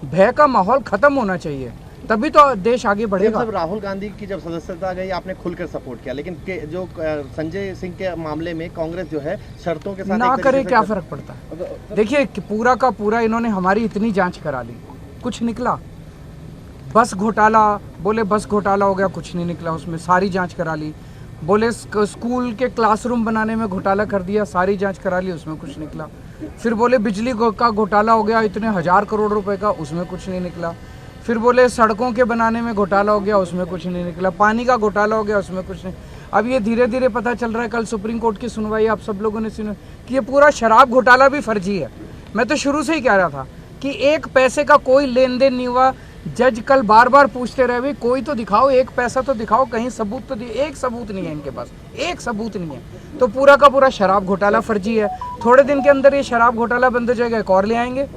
भय का माहौल खत्म होना चाहिए, तभी तो देश आगे बढ़ेगा। जब राहुल गांधी की जब सदस्यता गई आपने खुलकर सपोर्ट किया, लेकिन जो संजय सिंह के मामले में कांग्रेस जो है शर्तों के साथ ना करे क्या फर्क पड़ता है। देखिए पूरा का पूरा इन्होंने हमारी इतनी जांच करा ली, कुछ निकला। बस घोटाला बोले, बस घोटाला हो गया, कुछ नहीं निकला उसमें, सारी जांच करा ली। बोले स्कूल के क्लासरूम बनाने में घोटाला कर दिया, सारी जांच करा ली, उसमें कुछ निकला। फिर बोले बिजली का घोटाला हो गया इतने 1000 करोड़ रुपए का, उसमें कुछ नहीं निकला। फिर बोले सड़कों के बनाने में घोटाला हो गया, उसमें कुछ नहीं निकला। पानी का घोटाला हो गया, उसमें कुछ नहीं। अब ये धीरे धीरे पता चल रहा है, कल सुप्रीम कोर्ट की सुनवाई आप सब लोगों ने सुनी कि ये पूरा शराब घोटाला भी फर्जी है। मैं तो शुरू से ही कह रहा था कि एक पैसे का कोई लेन देन नहीं हुआ। जज कल बार बार पूछते रहे, भाई कोई तो दिखाओ, एक पैसा तो दिखाओ, कहीं सबूत तो दिए। एक सबूत नहीं है इनके पास, एक सबूत नहीं है। तो पूरा का पूरा शराब घोटाला फर्जी है। थोड़े दिन के अंदर ये शराब घोटाला बंद हो जाएगा, एक और ले आएंगे।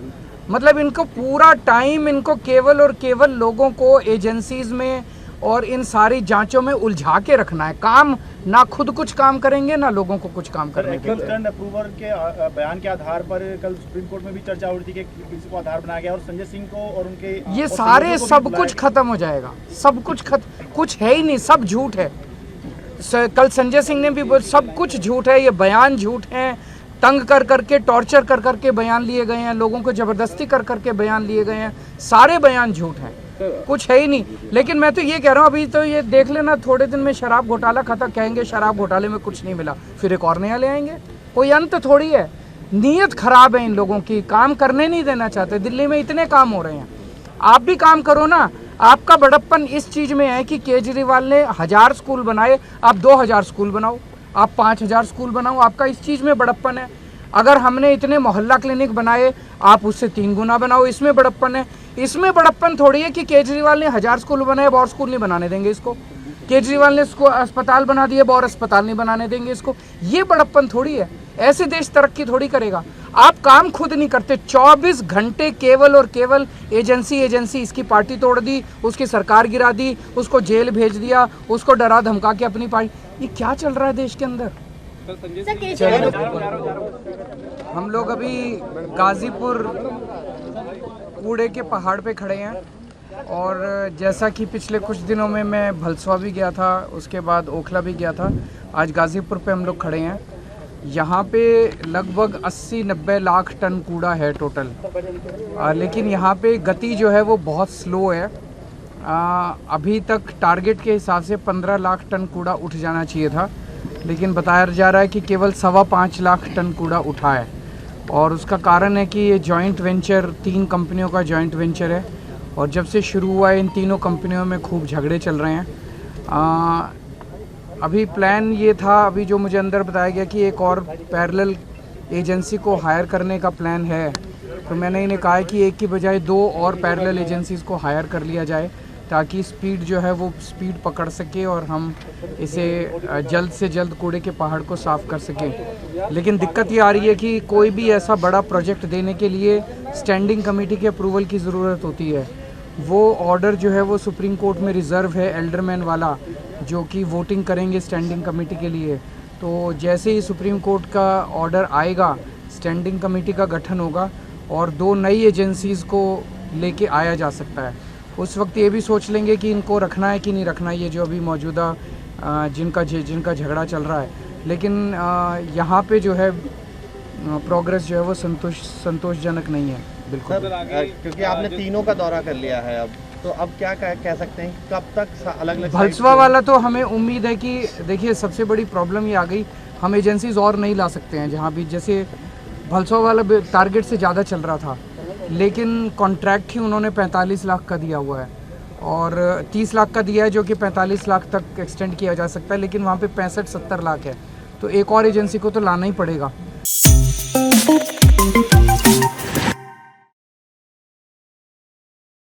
मतलब इनको पूरा टाइम इनको केवल और केवल लोगों को एजेंसीज में और इन सारी जांचों में उलझा के रखना है। काम ना खुद कुछ काम करेंगे, ना लोगों को कुछ काम करने के। अप्रूवर के बयान के आधार पर कल सुप्रीम कोर्ट में भी चर्चा हो रही थी कि किसी को आधार बनाया गया और संजय सिंह को और उनके ये सारे सब कुछ खत्म हो जाएगा। सब कुछ कुछ है ही नहीं, सब झूठ है। कल संजय सिंह ने भी बोला सब कुछ झूठ है, ये बयान झूठ है। तंग कर करके, टॉर्चर कर करके बयान लिए गए हैं, लोगों को जबरदस्ती कर करके बयान लिए गए हैं, सारे बयान झूठ हैं, कुछ है ही नहीं। लेकिन मैं तो ये कह रहा हूँ, अभी तो ये देख लेना, थोड़े दिन में शराब घोटाला खत्म, कहेंगे शराब घोटाले में कुछ नहीं मिला, फिर एक और नया ले आएंगे। कोई अंत थोड़ी है। नीयत खराब है इन लोगों की, काम करने नहीं देना चाहते। दिल्ली में इतने काम हो रहे हैं, आप भी काम करो ना। आपका बड़प्पन इस चीज में है कि केजरीवाल ने 1000 स्कूल बनाए, आप 2000 स्कूल बनाओ, आप 5000 स्कूल बनाओ, आपका इस चीज में बड़प्पन है। अगर हमने इतने मोहल्ला क्लिनिक बनाए, आप उससे 3 गुना बनाओ, इसमें बड़प्पन है। इसमें बड़प्पन थोड़ी है कि केजरीवाल ने 1000 स्कूल बनाए, अब और स्कूल नहीं बनाने देंगे इसको। केजरीवाल ने इसको अस्पताल बना दिए, अब और अस्पताल नहीं बनाने देंगे इसको। ये बड़प्पन थोड़ी है। ऐसे देश तरक्की थोड़ी करेगा। आप काम खुद नहीं करते, 24 घंटे केवल और केवल एजेंसी इसकी पार्टी तोड़ दी, उसकी सरकार गिरा दी, उसको जेल भेज दिया, उसको डरा धमका के अपनी पार्टी। ये क्या चल रहा है देश के अंदर? हम लोग अभी गाजीपुर कूड़े के पहाड़ पे खड़े हैं, और जैसा कि पिछले कुछ दिनों में मैं भलसवा भी गया था, उसके बाद ओखला भी गया था, आज गाजीपुर पे हम लोग खड़े हैं। यहाँ पे लगभग 80-90 लाख टन कूड़ा है टोटल, लेकिन यहाँ पे गति जो है वो बहुत स्लो है। अभी तक टारगेट के हिसाब से 15 लाख टन कूड़ा उठ जाना चाहिए था, लेकिन बताया जा रहा है कि केवल 5.25 लाख टन कूड़ा उठा है। और उसका कारण है कि ये जॉइंट वेंचर, 3 कंपनियों का जॉइंट वेंचर है, और जब से शुरू हुआ है इन तीनों कंपनियों में खूब झगड़े चल रहे हैं। अभी प्लान ये था, अभी जो मुझे अंदर बताया गया कि एक और पैरेलल एजेंसी को हायर करने का प्लान है। तो मैंने इन्हें कहा है कि एक की बजाय 2 और पैरेलल एजेंसीज़ को हायर कर लिया जाए, ताकि स्पीड जो है वो स्पीड पकड़ सके और हम इसे जल्द से जल्द कूड़े के पहाड़ को साफ़ कर सकें। लेकिन दिक्कत ये आ रही है कि कोई भी ऐसा बड़ा प्रोजेक्ट देने के लिए स्टैंडिंग कमेटी के अप्रूवल की ज़रूरत होती है। वो ऑर्डर जो है वो सुप्रीम कोर्ट में रिज़र्व है, एल्डरमैन वाला, जो कि वोटिंग करेंगे स्टैंडिंग कमेटी के लिए। तो जैसे ही सुप्रीम कोर्ट का ऑर्डर आएगा, स्टैंडिंग कमेटी का गठन होगा और 2 नई एजेंसीज़ को लेके आया जा सकता है। उस वक्त ये भी सोच लेंगे कि इनको रखना है कि नहीं रखना, ये जो अभी मौजूदा जिनका झगड़ा चल रहा है। लेकिन यहाँ पे जो है प्रोग्रेस जो है वो संतोषजनक नहीं है बिल्कुल। क्योंकि आपने तीनों का दौरा कर लिया है अब, तो अब क्या कह सकते हैं, कब तक अलग-अलग? भलसवा वाला तो हमें उम्मीद है कि देखिए सबसे बड़ी प्रॉब्लम ये आ गई, हम एजेंसीज और नहीं ला सकते हैं जहाँ भी। जैसे भलसवा वाला टारगेट से ज़्यादा चल रहा था, लेकिन कॉन्ट्रैक्ट ही उन्होंने 45 लाख का दिया हुआ है और 30 लाख का दिया है, जो कि 45 लाख तक एक्सटेंड किया जा सकता है, लेकिन वहाँ पे 65-70 लाख है। तो एक और एजेंसी को तो लाना ही पड़ेगा।